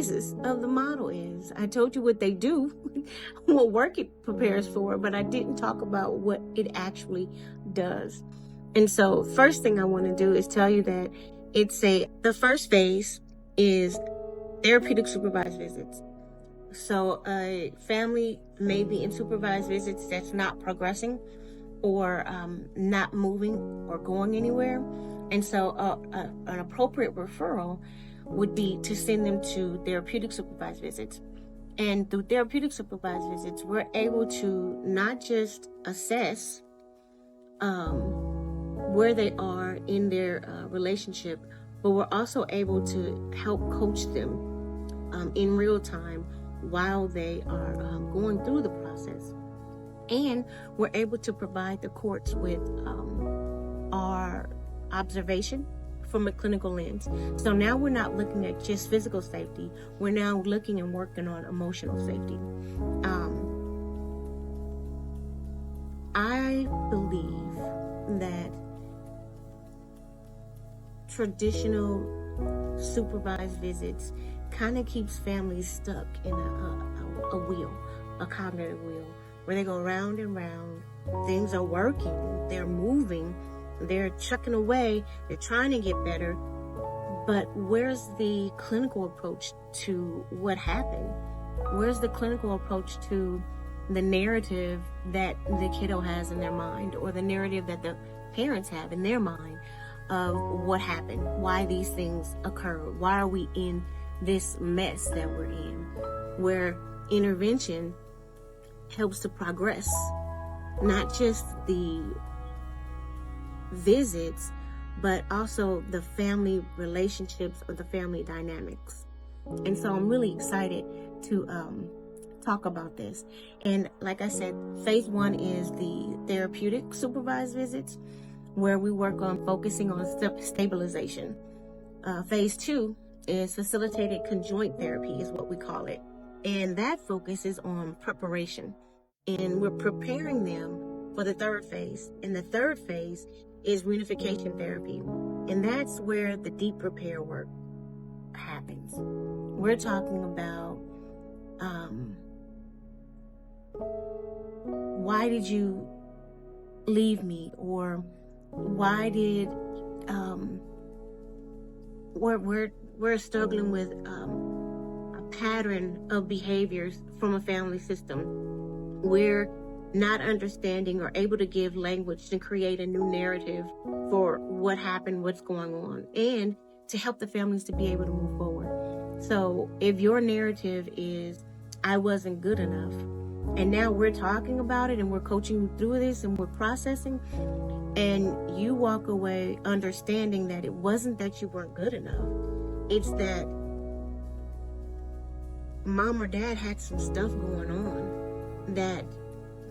basis of the model is. I told you what they do, what work it prepares for, but I didn't talk about what it actually does. And so first thing I want to do is tell you that the first phase is therapeutic supervised visits. So a family may be in supervised visits that's not progressing or not moving or going anywhere. And so an appropriate referral would be to send them to therapeutic supervised visits. And through therapeutic supervised visits, we're able to not just assess where they are in their relationship, but we're also able to help coach them in real time while they are going through the process. And we're able to provide the courts with our observation from a clinical lens. So now we're not looking at just physical safety. We're now looking and working on emotional safety. I believe that traditional supervised visits kind of keeps families stuck in a wheel, a cognitive wheel, where they go round and round. Things are working, they're moving, they're chucking away, they're trying to get better, but where's the clinical approach to what happened? Where's the clinical approach to the narrative that the kiddo has in their mind, or the narrative that the parents have in their mind of what happened, why these things occurred, why are we in this mess that we're in, where intervention helps to progress not just the visits, but also the family relationships or the family dynamics. And so I'm really excited to talk about this. And like I said, phase 1 is the therapeutic supervised visits, where we work on focusing on stabilization. Phase 2 is facilitated conjoint therapy, is what we call it. And that focuses on preparation. And we're preparing them for the third phase. And the third phase is reunification therapy. And that's where the deep repair work happens. We're talking about why did you leave me? Or why did we're struggling with a pattern of behaviors from a family system. We're not understanding or able to give language to create a new narrative for what happened, what's going on, and to help the families to be able to move forward. So if your narrative is, I wasn't good enough, and now we're talking about it and we're coaching you through this and we're processing, and you walk away understanding that it wasn't that you weren't good enough, it's that mom or dad had some stuff going on that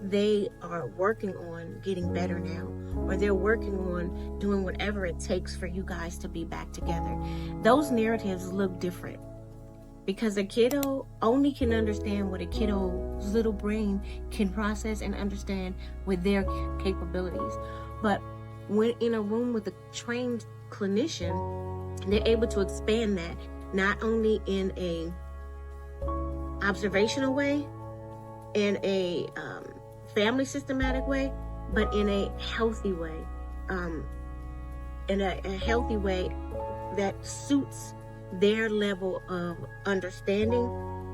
they are working on getting better now, or they're working on doing whatever it takes for you guys to be back together. Those narratives look different because a kiddo only can understand what a kiddo's little brain can process and understand with their capabilities. But when in a room with a trained clinician, they're able to expand that, not only in a observational way, in a family systematic way, but in a healthy way, in a healthy way that suits their level of understanding,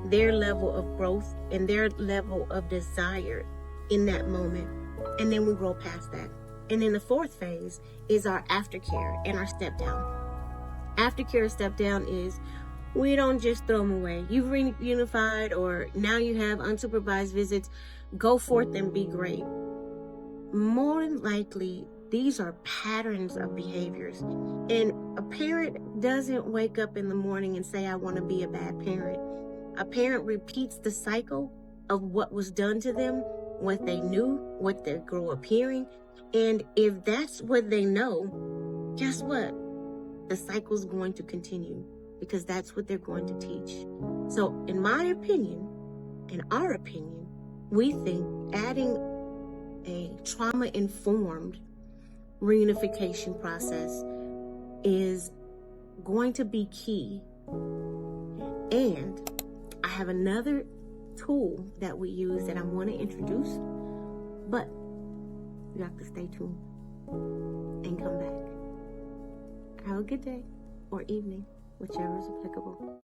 their level of growth, and their level of desire in that moment. And then we grow past that. And then the fourth phase is our aftercare and our step down. Aftercare step down is, we don't just throw them away. You've reunified, or now you have unsupervised visits. Go forth and be great. More than likely, these are patterns of behaviors. And a parent doesn't wake up in the morning and say, I want to be a bad parent. A parent repeats the cycle of what was done to them, what they knew, what they grew up hearing. And if that's what they know, guess what? The cycle's going to continue, because that's what they're going to teach. So in my opinion, in our opinion, we think adding a trauma-informed reunification process is going to be key And I have another tool that we use that I want to introduce, but you have to stay tuned and come back. Have a good day or evening, whichever is applicable.